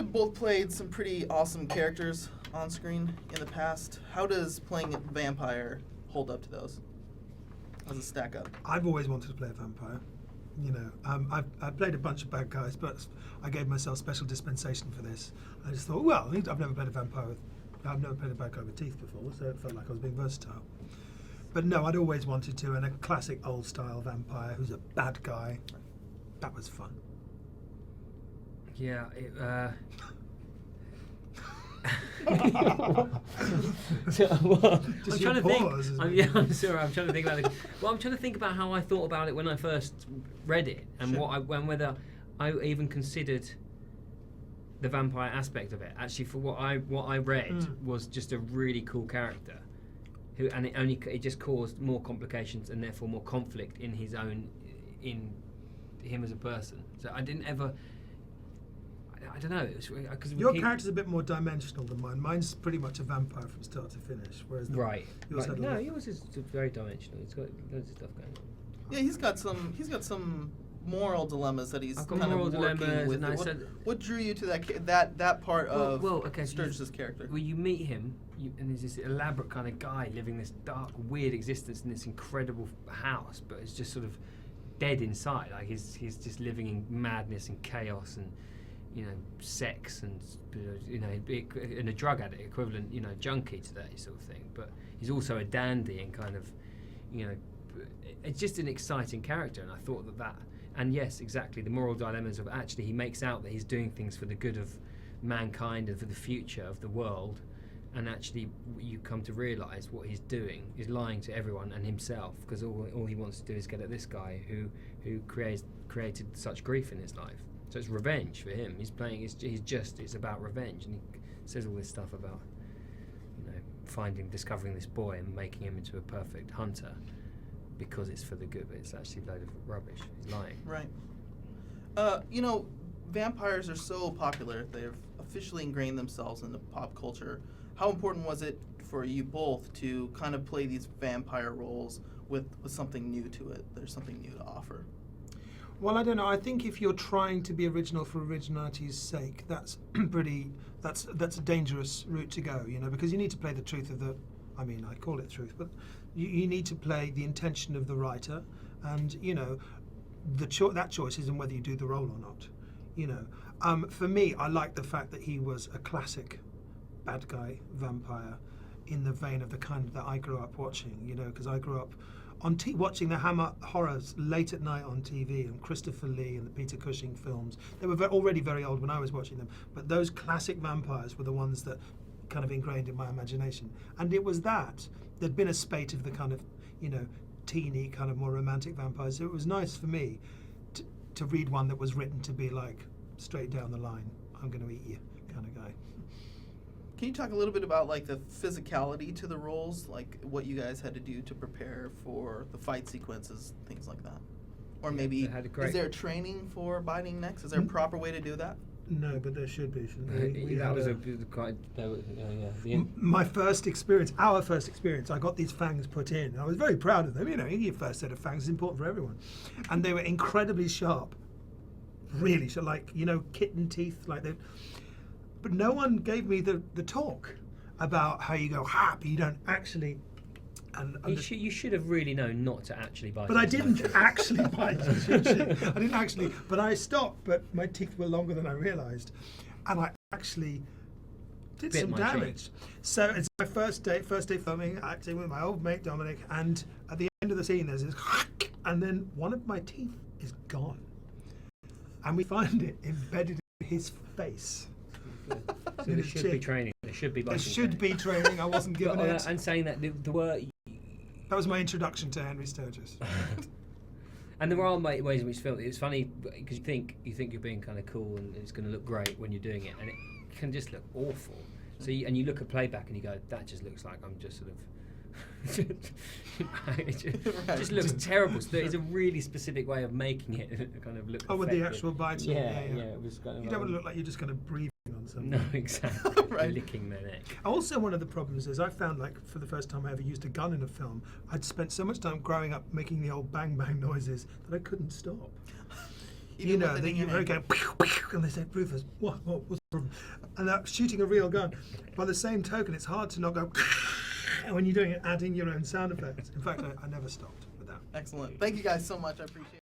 have both played some pretty awesome characters on screen in the past. How does playing a vampire hold up to those? How does it stack up? I've always wanted to play a vampire. You know, I've played a bunch of bad guys, but I gave myself special dispensation for this. I just thought, well, I've never played a bad guy with teeth before, so it felt like I was being versatile. But no, I'd always wanted to, and a classic old-style vampire who's a bad guy. That was fun. Yeah. I'm trying to think. I'm sorry. I'm trying to think about it. Well, I'm trying to think about how I thought about it when I first read it, and whether I even considered the vampire aspect of it. Actually, for what I read was just a really cool character, and it just caused more complications and therefore more conflict in him as a person. So I didn't ever. I don't know. Your character's a bit more dimensional than mine. Mine's pretty much a vampire from start to finish, whereas yours is very dimensional. It's got loads of stuff going on. Yeah, he's got some moral dilemmas that he's kind of working with. What drew you to that part of Sturgis's character? Well, you meet him, and he's this elaborate kind of guy living this dark, weird existence in this incredible house, but it's just sort of dead inside. Like he's just living in madness and chaos and, you know, sex and, you know, and a drug addict equivalent, you know, junkie today sort of thing. But he's also a dandy and kind of, you know, it's just an exciting character. And I thought that, and yes, exactly, the moral dilemmas of actually he makes out that he's doing things for the good of mankind and for the future of the world. And actually, you come to realise what he's doing is lying to everyone and himself, because all he wants to do is get at this guy who created such grief in his life. So it's revenge for him. He's playing. It's about revenge, and he says all this stuff about, you know, discovering this boy and making him into a perfect hunter, because it's for the good. But it's actually a load of rubbish. He's lying. Right. You know, vampires are so popular. They've officially ingrained themselves into pop culture. How important was it for you both to kind of play these vampire roles with something new to it? There's something new to offer. Well, I don't know. I think if you're trying to be original for originality's sake, that's that's a dangerous route to go, you know, because you need to play the truth of the. I mean, I call it truth, but you need to play the intention of the writer, and you know, that choice is in whether you do the role or not. You know, for me, I like the fact that he was a classic bad guy vampire in the vein of the kind that I grew up watching, you know, because I grew up watching the Hammer horrors late at night on TV, and Christopher Lee and the Peter Cushing films. They were already very old when I was watching them, but those classic vampires were the ones that kind of ingrained in my imagination. And it was there'd been a spate of the kind of, you know, teeny kind of more romantic vampires. So it was nice for me to read one that was written to be like straight down the line, I'm going to eat you kind of guy. Can you talk a little bit about like the physicality to the roles, like what you guys had to do to prepare for the fight sequences, things like that? Or maybe, is there training for biting necks? Is there a proper way to do that? No, but there should be, shouldn't there? My first experience, our first experience, I got these fangs put in. I was very proud of them. You know, your first set of fangs is important for everyone. And they were incredibly sharp. Really sharp, like, you know, kitten teeth, like they. But no one gave me the talk about how you go, but you don't actually. And you should have really known not to actually bite. But I didn't actually bite. I didn't actually. But I stopped. But my teeth were longer than I realised, and I actually did some damage. So it's my first day filming, acting with my old mate Dominic, and at the end of the scene there's this, and then one of my teeth is gone, and we find it embedded in his face. So there should be training. There should be. There should be training. I wasn't given it. And saying that there were. That was my introduction to Henry Sturgis. And there are ways in which film. It's funny because you think you're being kind of cool and it's going to look great when you're doing it, and it can just look awful. So you look at playback and you go, that just looks like I'm just sort of. it just looks terrible. So there's a really specific way of making it kind of look. Oh, with the actual bites. Yeah. It was kind of. You don't look like you're just going to breathe on something. No, exactly. Right. Licking their neck. Also, one of the problems is I found, like, for the first time I ever used a gun in a film, I'd spent so much time growing up making the old bang bang noises that I couldn't stop. You know that you're going, and they say, Rufus, what was the problem? And that's shooting a real gun. By the same token, it's hard to not go when you're doing it, adding your own sound effects. In fact, I never stopped with that. Excellent. Thank you guys so much. I appreciate it.